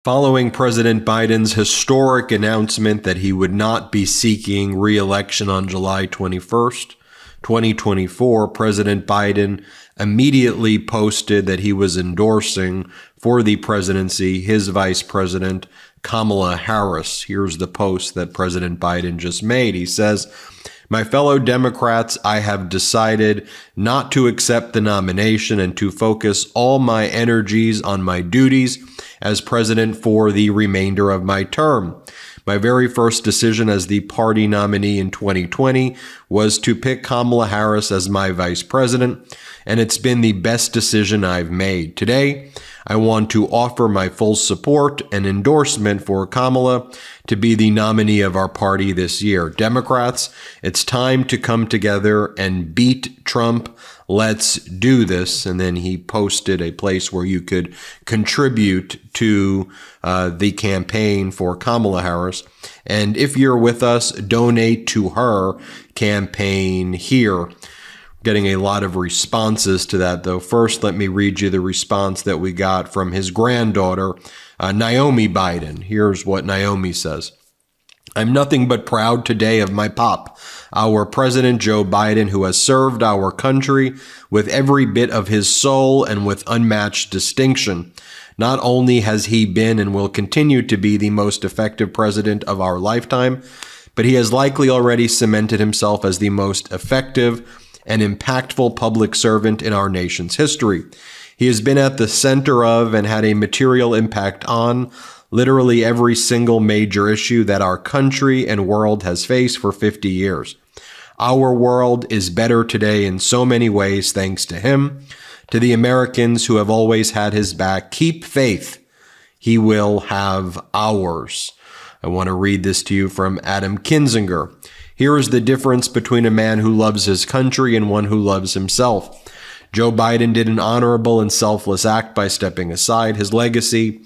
Following President Biden's historic announcement that he would not be seeking re-election on July 21st, 2024, President Biden immediately posted that he was endorsing for the presidency his vice president, Kamala Harris. Here's the post that President Biden just made. He says, "My fellow Democrats, I have decided not to accept the nomination and to focus all my energies on my duties as president for the remainder of my term. My very first decision as the party nominee in 2020 was to pick Kamala Harris as my vice president, and it's been the best decision I've made. Today, I want to offer my full support and endorsement for Kamala to be the nominee of our party this year. Democrats, it's time to come together and beat Trump. Let's do this." And then he posted a place where you could contribute to the campaign for Kamala Harris. And if you're with us, donate to her campaign here. Getting a lot of responses to that, though. First, let me read you the response that we got from his granddaughter, Naomi Biden. Here's what Naomi says. "I'm nothing but proud today of my pop, our President Joe Biden, who has served our country with every bit of his soul and with unmatched distinction. Not only has he been and will continue to be the most effective president of our lifetime, but he has likely already cemented himself as the most effective and impactful public servant in our nation's history. He has been at the center of and had a material impact on literally every single major issue that our country and world has faced for 50 years. Our world is better today in so many ways thanks to him. To the Americans who have always had his back, keep faith. He will have ours." I want to read this to you from Adam Kinzinger. "Here is the difference between a man who loves his country and one who loves himself. Joe Biden did an honorable and selfless act by stepping aside. His legacy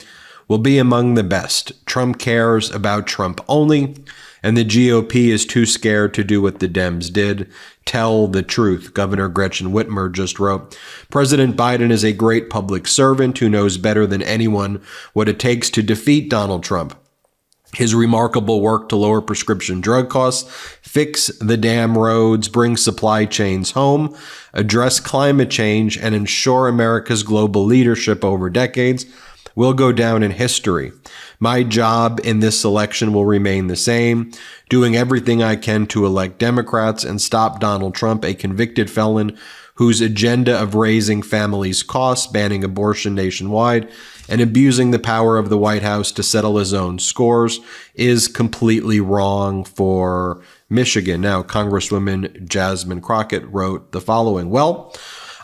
will be among the best. Trump cares about Trump only, and the GOP is too scared to do what the Dems did. Tell the truth," Governor Gretchen Whitmer just wrote. "President Biden is a great public servant who knows better than anyone what it takes to defeat Donald Trump. His remarkable work to lower prescription drug costs, fix the damn roads, bring supply chains home, address climate change, and ensure America's global leadership over decades will go down in history. My job in this election will remain the same, doing everything I can to elect Democrats and stop Donald Trump, a convicted felon whose agenda of raising families' costs, banning abortion nationwide, and abusing the power of the White House to settle his own scores is completely wrong for Michigan." Now, Congresswoman Jasmine Crockett wrote the following. "Well,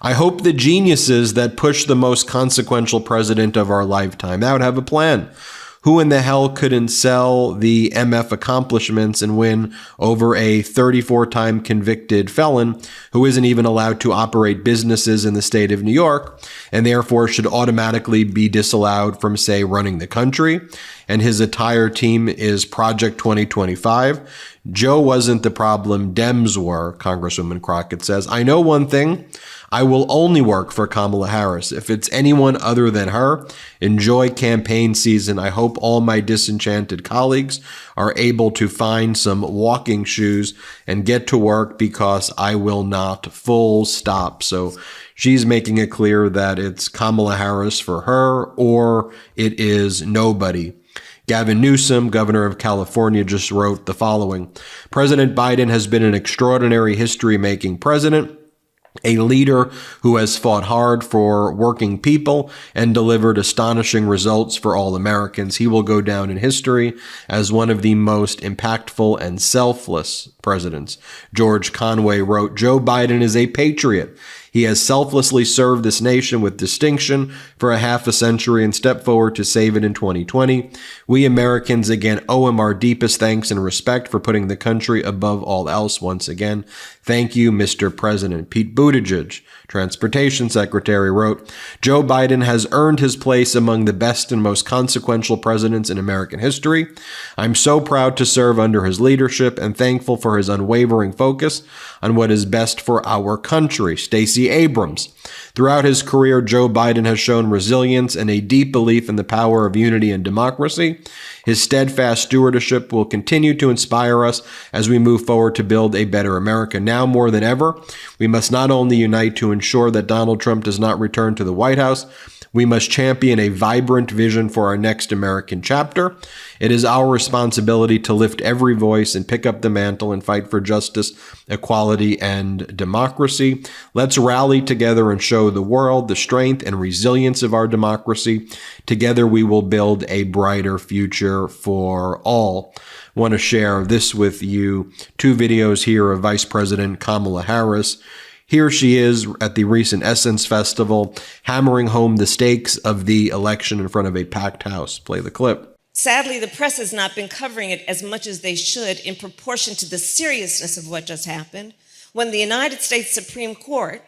I hope the geniuses that push the most consequential president of our lifetime out have a plan. Who in the hell couldn't sell the MF accomplishments and win over a 34-time convicted felon who isn't even allowed to operate businesses in the state of New York and therefore should automatically be disallowed from, say, running the country? And his entire team is Project 2025. Joe wasn't the problem, Dems were," Congresswoman Crockett says. "I know one thing. I will only work for Kamala Harris. If it's anyone other than her, enjoy campaign season. I hope all my disenchanted colleagues are able to find some walking shoes and get to work because I will not, full stop." So she's making it clear that it's Kamala Harris for her or it is nobody. Gavin Newsom, governor of California, just wrote the following. "President Biden has been an extraordinary history-making president, a leader who has fought hard for working people and delivered astonishing results for all Americans. He will go down in history as one of the most impactful and selfless presidents." George Conway wrote, "Joe Biden is a patriot. He has selflessly served this nation with distinction for a half a century and stepped forward to save it in 2020. We Americans again owe him our deepest thanks and respect for putting the country above all else once again. Thank you, Mr. President." Pete Buttigieg, Transportation Secretary, wrote, "Joe Biden has earned his place among the best and most consequential presidents in American history. I'm so proud to serve under his leadership and thankful for his unwavering focus on what is best for our country." Stacey Stacey Abrams. Throughout his career, Joe Biden has shown resilience and a deep belief in the power of unity and democracy. His steadfast stewardship will continue to inspire us as we move forward to build a better America. Now more than ever, we must not only unite to ensure that Donald Trump does not return to the White House, we must champion a vibrant vision for our next American chapter. It is our responsibility to lift every voice and pick up the mantle and fight for justice, equality, and democracy. Let's rally together and show the world the strength and resilience of our democracy. Together we will build a brighter future for all. I want to share this with you. 2 videos here of Vice President Kamala Harris. Here she is at the recent Essence Festival, hammering home the stakes of the election in front of a packed house. Play the clip. Sadly, the press has not been covering it as much as they should in proportion to the seriousness of what just happened when the United States Supreme Court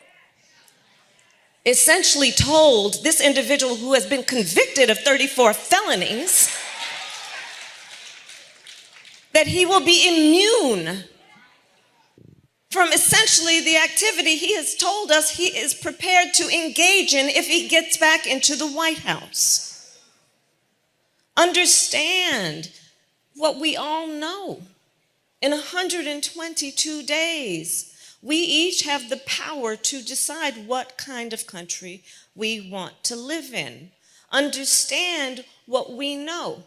essentially told this individual who has been convicted of 34 felonies that he will be immune from essentially the activity he has told us he is prepared to engage in if he gets back into the White House. Understand what we all know. In 122 days, we each have the power to decide what kind of country we want to live in. Understand what we know.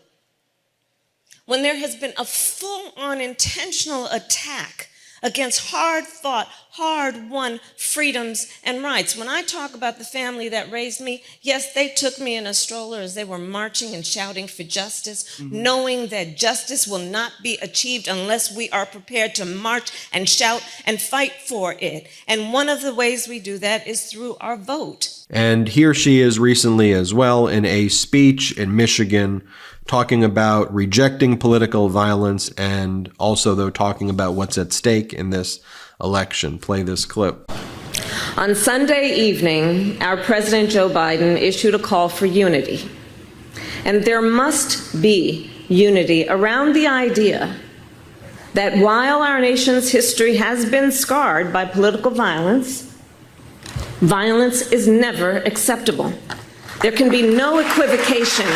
When there has been a full-on intentional attack against hard-fought, hard-won freedoms and rights. When I talk about the family that raised me, yes, they took me in a stroller as they were marching and shouting for justice, knowing that justice will not be achieved unless we are prepared to march and shout and fight for it. And one of the ways we do that is through our vote. And here she is recently as well in a speech in Michigan talking about rejecting political violence and also, though, talking about what's at stake in this election. Play this clip. On Sunday evening, our President Joe Biden issued a call for unity. And there must be unity around the idea that while our nation's history has been scarred by political violence, violence is never acceptable. There can be no equivocation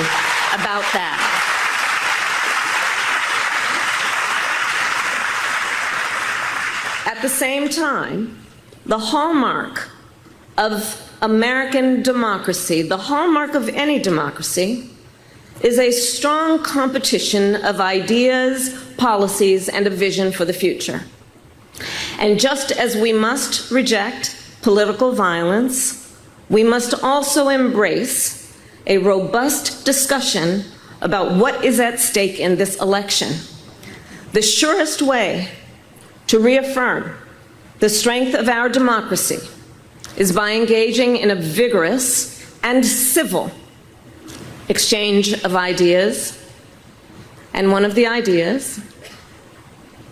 about that. At the same time, the hallmark of American democracy, the hallmark of any democracy, is a strong competition of ideas, policies, and a vision for the future. And just as we must reject political violence, we must also embrace a robust discussion about what is at stake in this election. The surest way to reaffirm the strength of our democracy is by engaging in a vigorous and civil exchange of ideas. And one of the ideas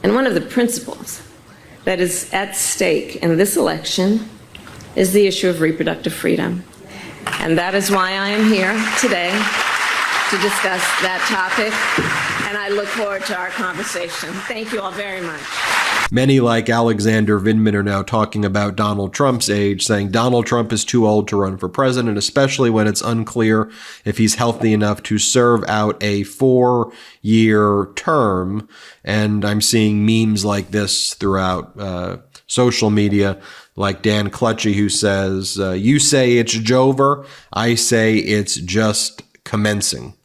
and one of the principles that is at stake in this election is the issue of reproductive freedom. And that is why I am here today to discuss that topic, and I look forward to our conversation. Thank you all very much. Many, like Alexander Vindman, are now talking about Donald Trump's age, saying Donald Trump is too old to run for president, especially when it's unclear if he's healthy enough to serve out a 4-year term. And I'm seeing memes like this throughout social media, like Dan Clutchy, who says, you say it's Jover, I say it's just commencing.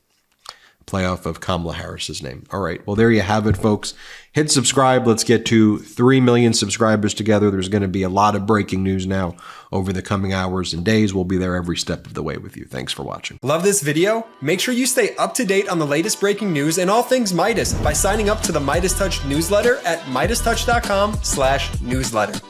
Play off of Kamala Harris's name. All right. Well, there you have it, folks. Hit subscribe. Let's get to 3 million subscribers together. There's going to be a lot of breaking news now over the coming hours and days. We'll be there every step of the way with you. Thanks for watching. Love this video? Make sure you stay up to date on the latest breaking news and all things Midas by signing up to the Midas Touch newsletter at MidasTouch.com/newsletter.